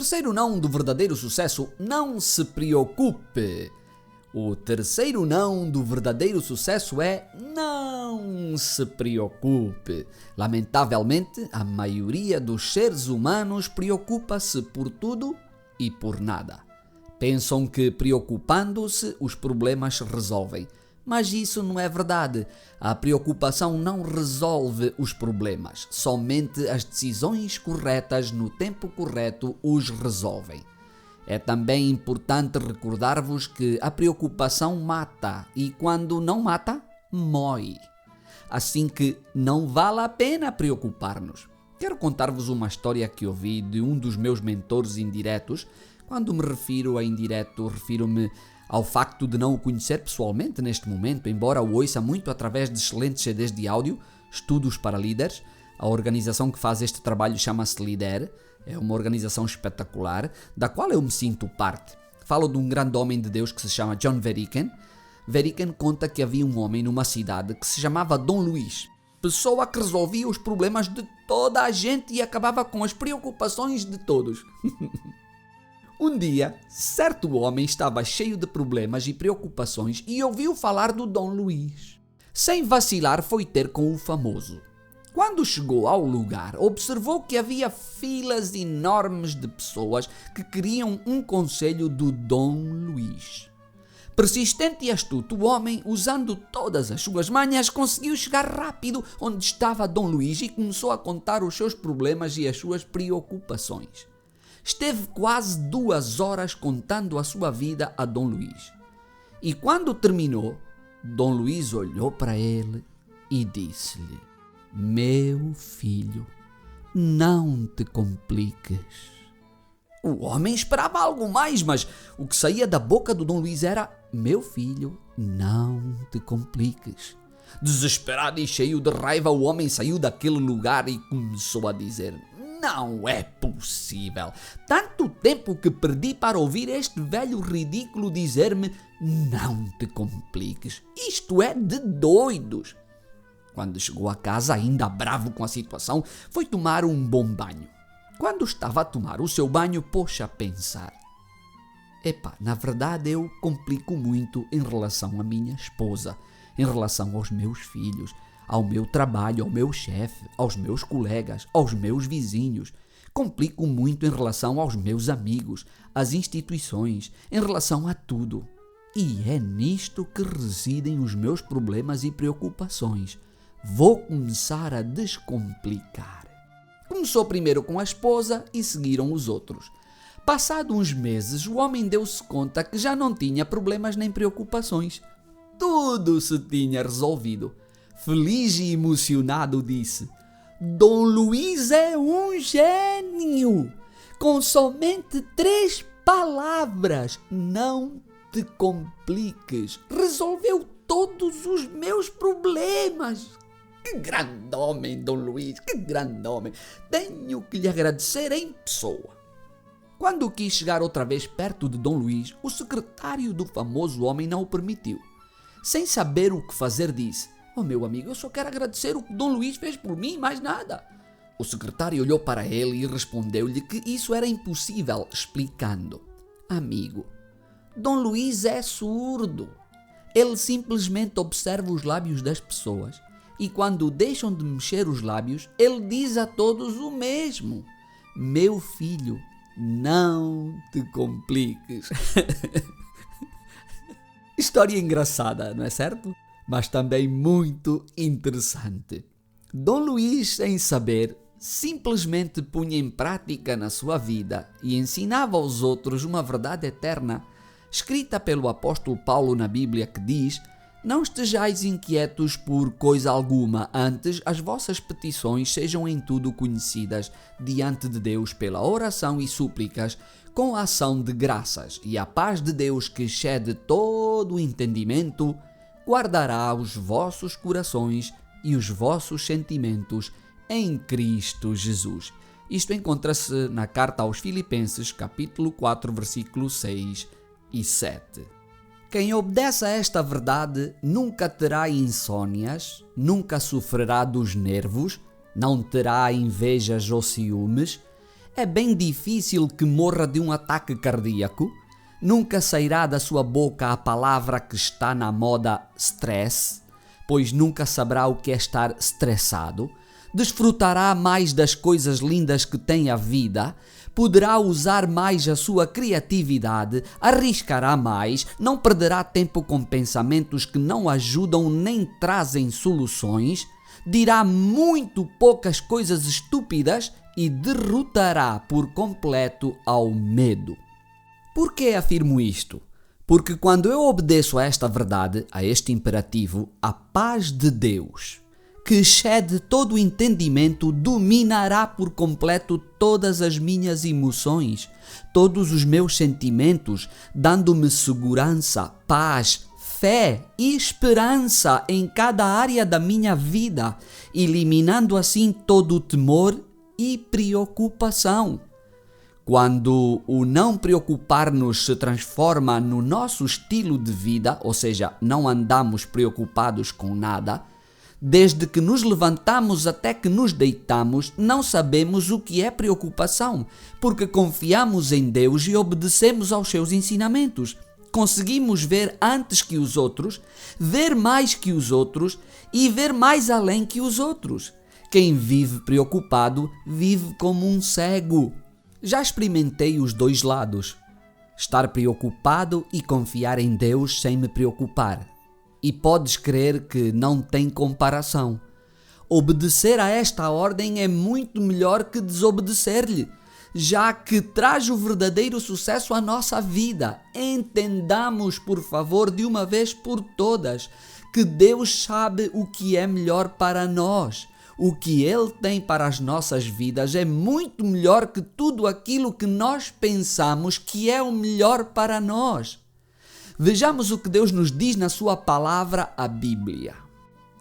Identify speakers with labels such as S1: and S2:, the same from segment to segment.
S1: terceiro não do verdadeiro sucesso: não se preocupe. O terceiro não do verdadeiro sucesso é: não se preocupe. Lamentavelmente, a maioria dos seres humanos preocupa-se por tudo e por nada. Pensam que preocupando-se os problemas se resolvem. Mas isso não é verdade. A preocupação não resolve os problemas. Somente as decisões corretas no tempo correto os resolvem. É também importante recordar-vos que a preocupação mata e quando não mata, mói. Assim que não vale a pena preocupar-nos. Quero contar-vos uma história que ouvi de um dos meus mentores indiretos. Quando me refiro a indireto, refiro-me ao facto de não o conhecer pessoalmente neste momento, embora o ouça muito através de excelentes CDs de áudio, Estudos para Líderes. A organização que faz este trabalho chama-se Líder. É uma organização espetacular, da qual eu me sinto parte. Falo de um grande homem de Deus que se chama John Veriken. Veriken conta que havia um homem numa cidade que se chamava Dom Luís. Pessoa que resolvia os problemas de toda a gente e acabava com as preocupações de todos. Um dia, certo homem estava cheio de problemas e preocupações e ouviu falar do Dom Luís. Sem vacilar, foi ter com o famoso. Quando chegou ao lugar, observou que havia filas enormes de pessoas que queriam um conselho do Dom Luís. Persistente e astuto, o homem, usando todas as suas manhas, conseguiu chegar rápido onde estava Dom Luís e começou a contar os seus problemas e as suas preocupações. Esteve quase 2 horas contando a sua vida a Dom Luís. E quando terminou, Dom Luís olhou para ele e disse-lhe: "Meu filho, não te compliques." O homem esperava algo mais, mas o que saía da boca do Dom Luís era: "Meu filho, não te compliques." Desesperado e cheio de raiva, o homem saiu daquele lugar e começou a dizer: "Não é possível! Tanto tempo que perdi para ouvir este velho ridículo dizer-me: não te compliques. Isto é de doidos." Quando chegou a casa, ainda bravo com a situação, foi tomar um bom banho. Quando estava a tomar o seu banho, pôs-se a pensar: na verdade eu complico muito em relação à minha esposa, em relação aos meus filhos, ao meu trabalho, ao meu chefe, aos meus colegas, aos meus vizinhos. Complico muito em relação aos meus amigos, às instituições, em relação a tudo. E é nisto que residem os meus problemas e preocupações. Vou começar a descomplicar. Começou primeiro com a esposa e seguiram os outros. Passado uns meses, o homem deu-se conta que já não tinha problemas nem preocupações. Tudo se tinha resolvido. Feliz e emocionado disse: "Dom Luís é um gênio! Com somente 3 palavras, não te compliques, resolveu todos os meus problemas." Que grande homem, Dom Luís, que grande homem! Tenho que lhe agradecer em pessoa. Quando quis chegar outra vez perto de Dom Luís, o secretário do famoso homem não o permitiu. Sem saber o que fazer, disse: "Oh, meu amigo, eu só quero agradecer o que Dom Luís fez por mim, mais nada." O secretário olhou para ele e respondeu-lhe que isso era impossível, explicando: "Amigo, Dom Luís é surdo. Ele simplesmente observa os lábios das pessoas e quando deixam de mexer os lábios, ele diz a todos o mesmo: meu filho, não te compliques." História engraçada, não é certo? Mas também muito interessante. Dom Luís, sem saber, simplesmente punha em prática na sua vida e ensinava aos outros uma verdade eterna, escrita pelo apóstolo Paulo na Bíblia, que diz: "Não estejais inquietos por coisa alguma, antes as vossas petições sejam em tudo conhecidas diante de Deus pela oração e súplicas, com a ação de graças, e a paz de Deus, que excede todo o entendimento, guardará os vossos corações e os vossos sentimentos em Cristo Jesus." Isto encontra-se na carta aos Filipenses, capítulo 4, versículos 6 e 7. Quem obedece a esta verdade nunca terá insônias, nunca sofrerá dos nervos, não terá invejas ou ciúmes, É bem difícil que morra de um ataque cardíaco. Nunca sairá da sua boca a palavra que está na moda stress, pois nunca saberá o que é estar estressado. Desfrutará mais das coisas lindas que tem a vida, poderá usar mais a sua criatividade, arriscará mais, não perderá tempo com pensamentos que não ajudam nem trazem soluções, dirá muito poucas coisas estúpidas e derrotará por completo ao medo. Por que afirmo isto? Porque quando eu obedeço a esta verdade, a este imperativo, a paz de Deus, que excede todo o entendimento, dominará por completo todas as minhas emoções, todos os meus sentimentos, dando-me segurança, paz, fé e esperança em cada área da minha vida, eliminando assim todo o temor e preocupação. Quando o não preocupar-nos se transforma no nosso estilo de vida, ou seja, não andamos preocupados com nada, desde que nos levantamos até que nos deitamos, não sabemos o que é preocupação, porque confiamos em Deus e obedecemos aos seus ensinamentos. Conseguimos ver antes que os outros, ver mais que os outros e ver mais além que os outros. Quem vive preocupado vive como um cego. Já experimentei os dois lados. Estar preocupado e confiar em Deus sem me preocupar. E podes crer que não tem comparação. Obedecer a esta ordem é muito melhor que desobedecer-lhe, já que traz o verdadeiro sucesso à nossa vida. Entendamos, por favor, de uma vez por todas, que Deus sabe o que é melhor para nós. O que Ele tem para as nossas vidas é muito melhor que tudo aquilo que nós pensamos que é o melhor para nós. Vejamos o que Deus nos diz na sua palavra, a Bíblia.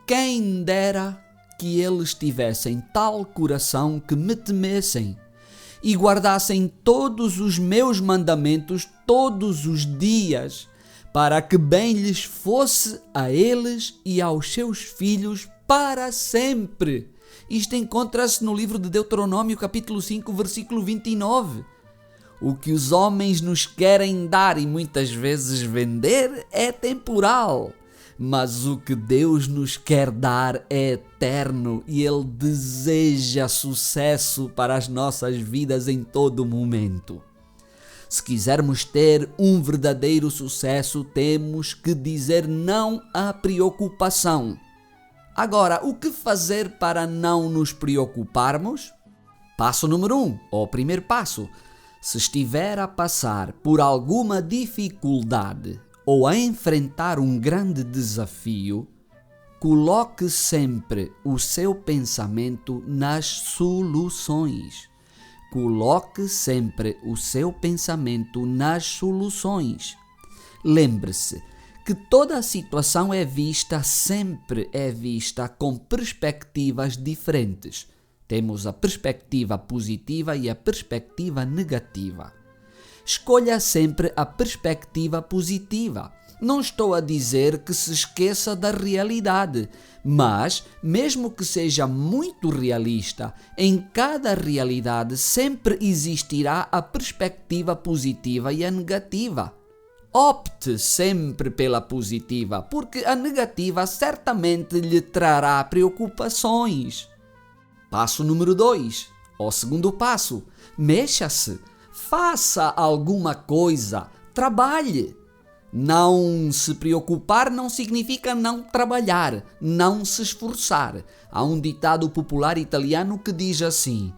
S1: Quem dera que eles tivessem tal coração que me temessem e guardassem todos os meus mandamentos todos os dias, para que bem lhes fosse a eles e aos seus filhos para sempre. Isto encontra-se no livro de Deuteronômio, capítulo 5, versículo 29. O que os homens nos querem dar e muitas vezes vender é temporal, mas o que Deus nos quer dar é eterno e Ele deseja sucesso para as nossas vidas em todo momento. Se quisermos ter um verdadeiro sucesso, temos que dizer não à preocupação. Agora, o que fazer para não nos preocuparmos? Passo número 1, ou primeiro passo. Se estiver a passar por alguma dificuldade ou a enfrentar um grande desafio, coloque sempre o seu pensamento nas soluções. Coloque sempre o seu pensamento nas soluções. Lembre-se que toda a situação sempre é vista com perspectivas diferentes. Temos a perspectiva positiva e a perspectiva negativa. Escolha sempre a perspectiva positiva. Não estou a dizer que se esqueça da realidade, mas, mesmo que seja muito realista, em cada realidade sempre existirá a perspectiva positiva e a negativa. Opte sempre pela positiva, porque a negativa certamente lhe trará preocupações. Passo número 2, o segundo passo, mexa-se, faça alguma coisa, trabalhe. Não se preocupar não significa não trabalhar, não se esforçar. Há um ditado popular italiano que diz assim: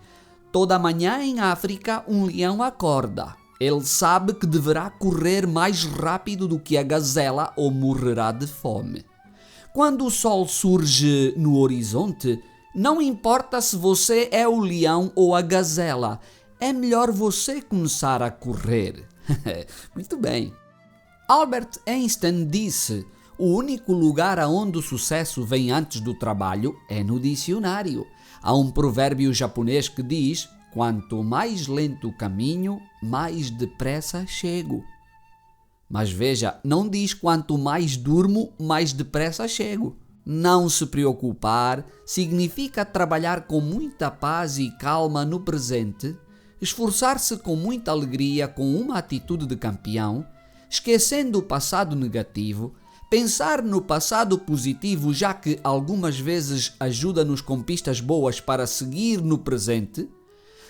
S1: toda manhã em África um leão acorda. Ele sabe que deverá correr mais rápido do que a gazela ou morrerá de fome. Quando o sol surge no horizonte, não importa se você é o leão ou a gazela, é melhor você começar a correr. Muito bem. Albert Einstein disse: o único lugar aonde o sucesso vem antes do trabalho é no dicionário. Há um provérbio japonês que diz: quanto mais lento o caminho, mais depressa chego. Mas veja, não diz quanto mais durmo, mais depressa chego. Não se preocupar significa trabalhar com muita paz e calma no presente, esforçar-se com muita alegria, com uma atitude de campeão, esquecendo o passado negativo, pensar no passado positivo, já que algumas vezes ajuda-nos com pistas boas para seguir no presente,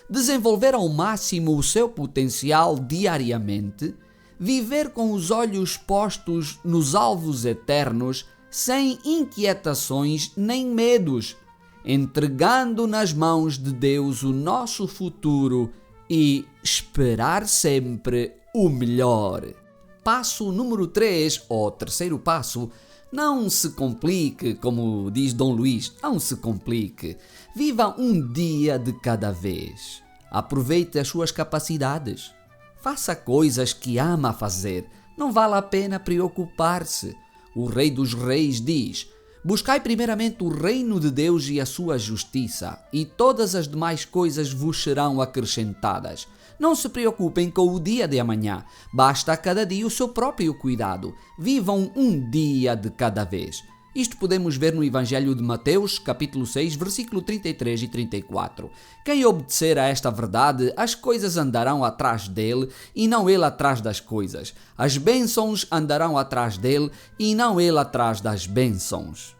S1: desenvolver ao máximo o seu potencial diariamente, viver com os olhos postos nos alvos eternos, sem inquietações nem medos, entregando nas mãos de Deus o nosso futuro e esperar sempre o melhor. Passo número 3, ou terceiro passo: não se complique, como diz Dom Luís, não se complique. Viva um dia de cada vez. Aproveite as suas capacidades. Faça coisas que ama fazer. Não vale a pena preocupar-se. O Rei dos Reis diz: buscai primeiramente o reino de Deus e a sua justiça, e todas as demais coisas vos serão acrescentadas. Não se preocupem com o dia de amanhã. Basta a cada dia o seu próprio cuidado. Vivam um dia de cada vez. Isto podemos ver no Evangelho de Mateus, capítulo 6, versículo 33 e 34. Quem obedecer a esta verdade, as coisas andarão atrás dele e não ele atrás das coisas. As bênçãos andarão atrás dele e não ele atrás das bênçãos.